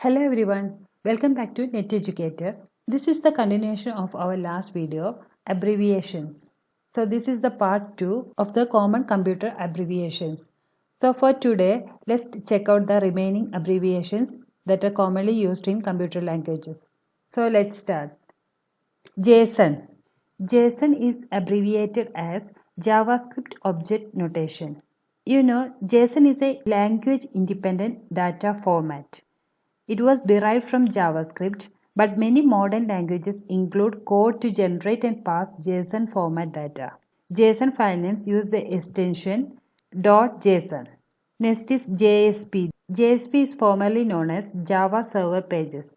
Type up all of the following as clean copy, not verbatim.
Hello everyone, welcome back to Net Educator. This is the continuation of our last video, abbreviations. So this is the part 2 of the common computer abbreviations. So for today, let's check out the remaining abbreviations that are commonly used in computer languages. So let's start. JSON. JSON is abbreviated as JavaScript Object Notation. JSON is a language independent data format. It was derived from JavaScript, but many modern languages include code to generate and pass JSON format data. JSON file names use the extension .json. Next is JSP. JSP is formerly known as Java Server Pages.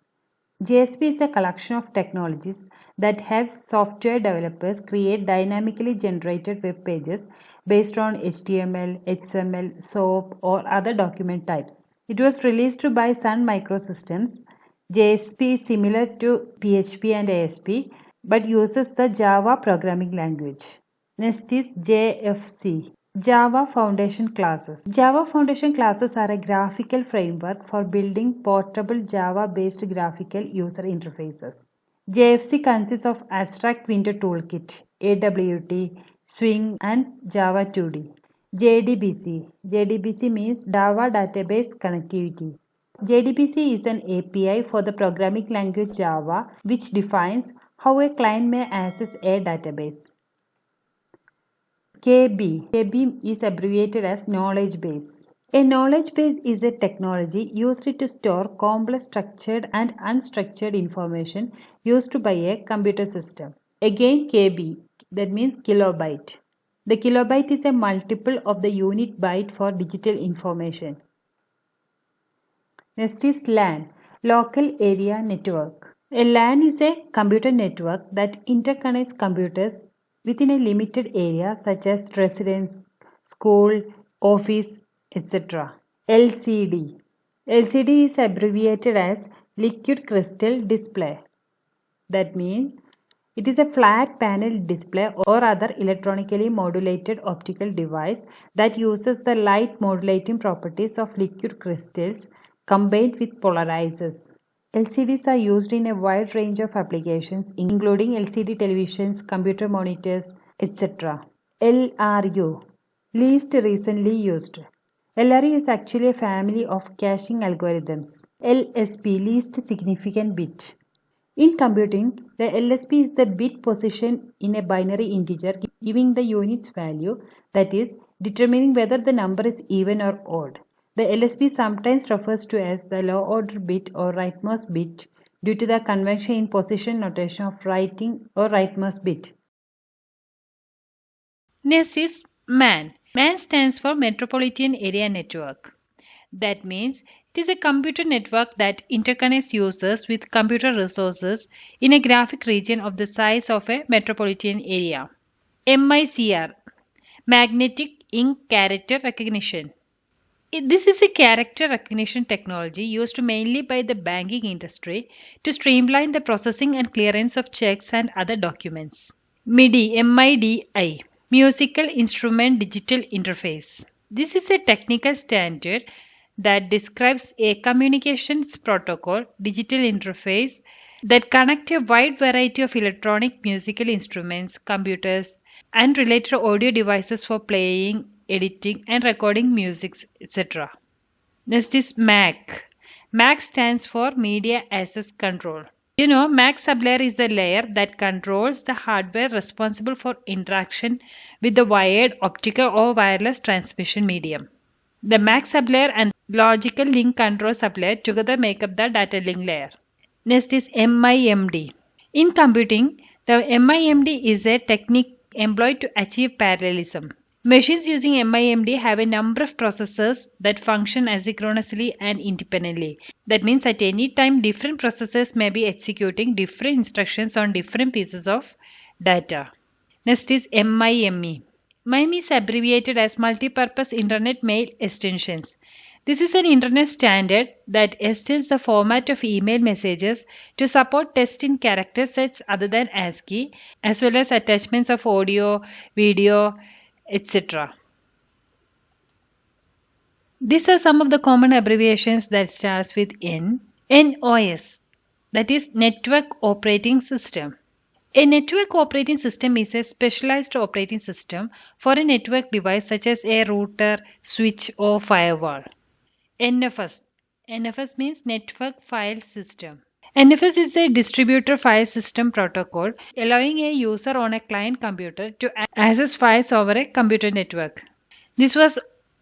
JSP is a collection of technologies that help software developers create dynamically generated web pages based on HTML, XML, SOAP, or other document types. It was released by Sun Microsystems. JSP is similar to PHP and ASP but uses the Java programming language. Next is JFC. Java Foundation Classes. Java Foundation Classes are a graphical framework for building portable Java-based graphical user interfaces. JFC consists of Abstract Window Toolkit, AWT, Swing, and Java 2D. JDBC. JDBC means Java Database Connectivity. JDBC is an API for the programming language Java, which defines how a client may access a database. KB. KB is abbreviated as knowledge base. A knowledge base is a technology used to store complex structured and unstructured information used by a computer system. Again KB, that means kilobyte. The kilobyte is a multiple of the unit byte for digital information. Next is LAN, Local Area Network. A LAN is a computer network that interconnects computers within a limited area such as residence, school, office, etc. LCD. LCD is abbreviated as Liquid Crystal Display. That means it is a flat panel display or other electronically modulated optical device that uses the light modulating properties of liquid crystals combined with polarizers. LCDs are used in a wide range of applications including LCD televisions, computer monitors, etc. LRU, least recently used. LRU is actually a family of caching algorithms. LSB, least significant bit. In computing, the LSB is the bit position in a binary integer giving the unit's value, that is, determining whether the number is even or odd. The LSB sometimes refers to as the low order bit or rightmost bit due to the convention in position notation of writing or rightmost bit. Next is MAN. MAN stands for Metropolitan Area Network. That means it is a computer network that interconnects users with computer resources in a graphic region of the size of a metropolitan area. MICR, Magnetic Ink Character Recognition. This is a character recognition technology used mainly by the banking industry to streamline the processing and clearance of checks and other documents. MIDI, Musical Instrument Digital Interface. This is a technical standard that describes a communications protocol digital interface that connects a wide variety of electronic musical instruments, computers, and related audio devices for playing, editing, and recording music, etc. Next is MAC. MAC stands for Media Access Control. MAC sublayer is a layer that controls the hardware responsible for interaction with the wired, optical, or wireless transmission medium. The MAC sublayer and logical link control sublayer together make up the data link layer. Next is MIMD. In computing, the MIMD is a technique employed to achieve parallelism. Machines using MIMD have a number of processors that function asynchronously and independently. That means at any time different processors may be executing different instructions on different pieces of data. Next is MIME. MIME is abbreviated as Multipurpose Internet Mail Extensions. This is an internet standard that extends the format of email messages to support text in character sets other than ASCII, as well as attachments of audio, video, etc. These are some of the common abbreviations that starts with N. NOS, that is Network Operating System. A network operating system is a specialized operating system for a network device such as a router, switch, or firewall. NFS. NFS means Network File System. NFS is a distributed file system protocol allowing a user on a client computer to access files over a computer network. This was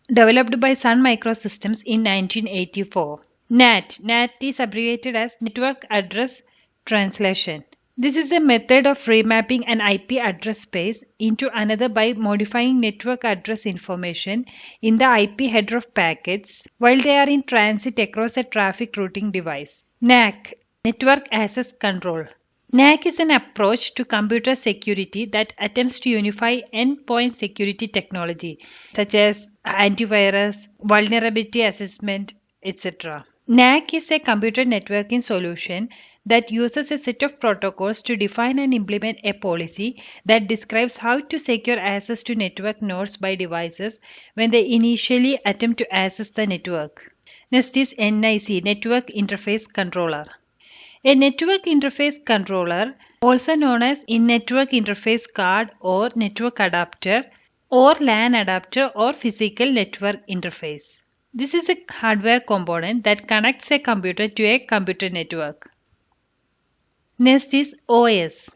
developed by Sun Microsystems in 1984. NAT. NAT is abbreviated as Network Address Translation. This is a method of remapping an IP address space into another by modifying network address information in the IP header of packets while they are in transit across a traffic routing device. NAC, Network Access Control. NAC is an approach to computer security that attempts to unify endpoint security technology such as antivirus, vulnerability assessment, etc. NAC is a computer networking solution that uses a set of protocols to define and implement a policy that describes how to secure access to network nodes by devices when they initially attempt to access the network. Next is NIC, Network Interface Controller. A network interface controller, also known as in-network interface card or network adapter or LAN adapter or physical network interface. This is a hardware component that connects a computer to a computer network. Next is OS.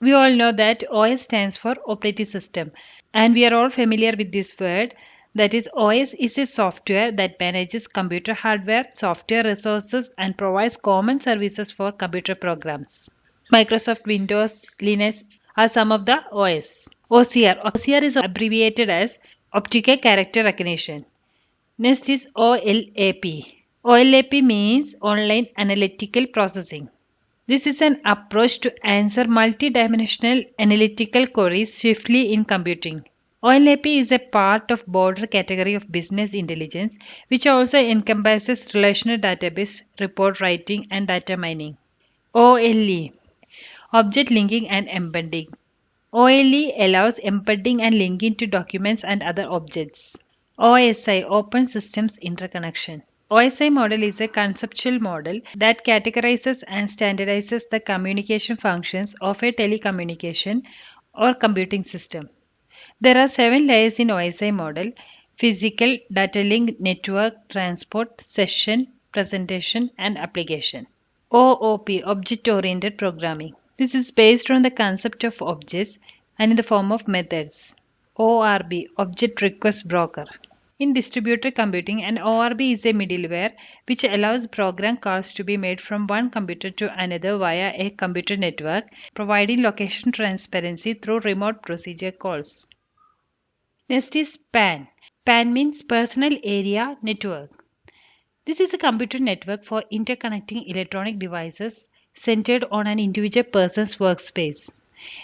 We all know that OS stands for operating system and we are all familiar with this word. That is, OS is a software that manages computer hardware, software resources and provides common services for computer programs. Microsoft Windows, Linux are some of the OS. OCR. OCR is abbreviated as Optical Character Recognition. Next is OLAP. OLAP means Online Analytical Processing. This is an approach to answer multidimensional analytical queries swiftly in computing. OLAP is a part of broader category of business intelligence, which also encompasses relational database, report writing, and data mining. OLE, Object Linking and Embedding. OLE allows embedding and linking to documents and other objects. OSI, Open Systems Interconnection. OSI model is a conceptual model that categorizes and standardizes the communication functions of a telecommunication or computing system. There are 7 layers in OSI model: physical, data link, network, transport, session, presentation, and application. OOP, Object-Oriented Programming. This is based on the concept of objects and in the form of methods. ORB, Object Request Broker. In distributed computing, an ORB is a middleware which allows program calls to be made from one computer to another via a computer network, providing location transparency through remote procedure calls. Next is PAN. PAN means Personal Area Network. This is a computer network for interconnecting electronic devices centered on an individual person's workspace.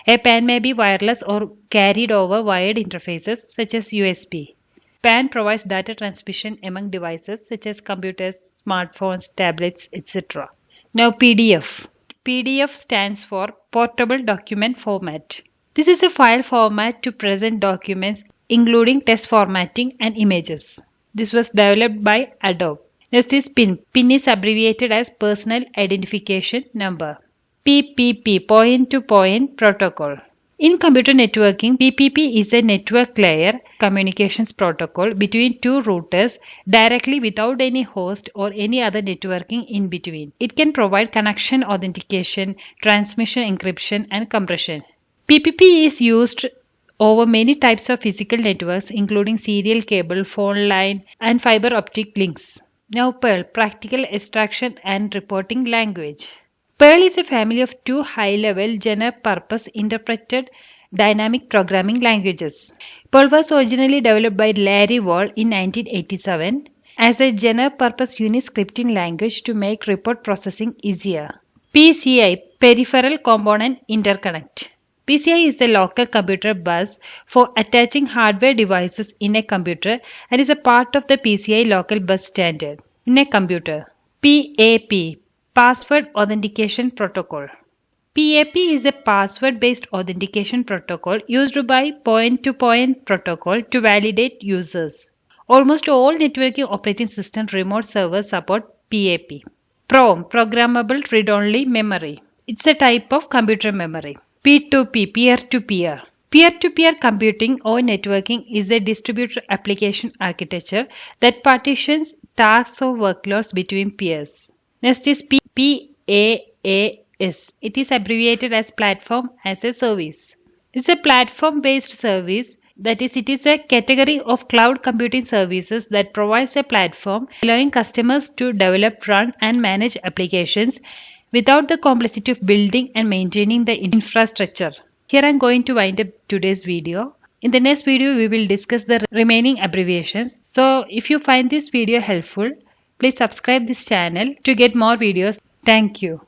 A PAN may be wireless or carried over wired interfaces such as USB. PAN provides data transmission among devices such as computers, smartphones, tablets, etc. Now PDF. PDF stands for Portable Document Format. This is a file format to present documents including text formatting and images. This was developed by Adobe. Next is PIN. PIN is abbreviated as Personal Identification Number. PPP, Point-to-Point Protocol. In computer networking, PPP is a network layer communications protocol between two routers directly without any host or any other networking in between. It can provide connection authentication, transmission encryption, and compression. PPP is used over many types of physical networks including serial cable, phone line, and fiber optic links. Now Perl, Practical Extraction and Reporting Language. Perl is a family of 2 high-level general-purpose interpreted dynamic programming languages. Perl was originally developed by Larry Wall in 1987 as a general-purpose unit scripting language to make report processing easier. PCI, Peripheral Component Interconnect. PCI is a local computer bus for attaching hardware devices in a computer and is a part of the PCI local bus standard. In a computer. PAP, Password Authentication Protocol. PAP is a password-based authentication protocol used by point-to-point protocol to validate users. Almost all networking operating system remote servers support PAP. PROM, Programmable Read-Only Memory. It's a type of computer memory. P2P, peer-to-peer. Peer-to-peer computing or networking is a distributed application architecture that partitions tasks or workloads between peers. Next is PaaS. It is abbreviated as Platform as a Service. It's a platform-based service. That is, it is a category of cloud computing services that provides a platform allowing customers to develop, run, and manage applications without the complexity of building and maintaining the infrastructure. Here I'm going to wind up today's video. In the next video, we will discuss the remaining abbreviations. So if you find this video helpful, please subscribe this channel to get more videos. Thank you.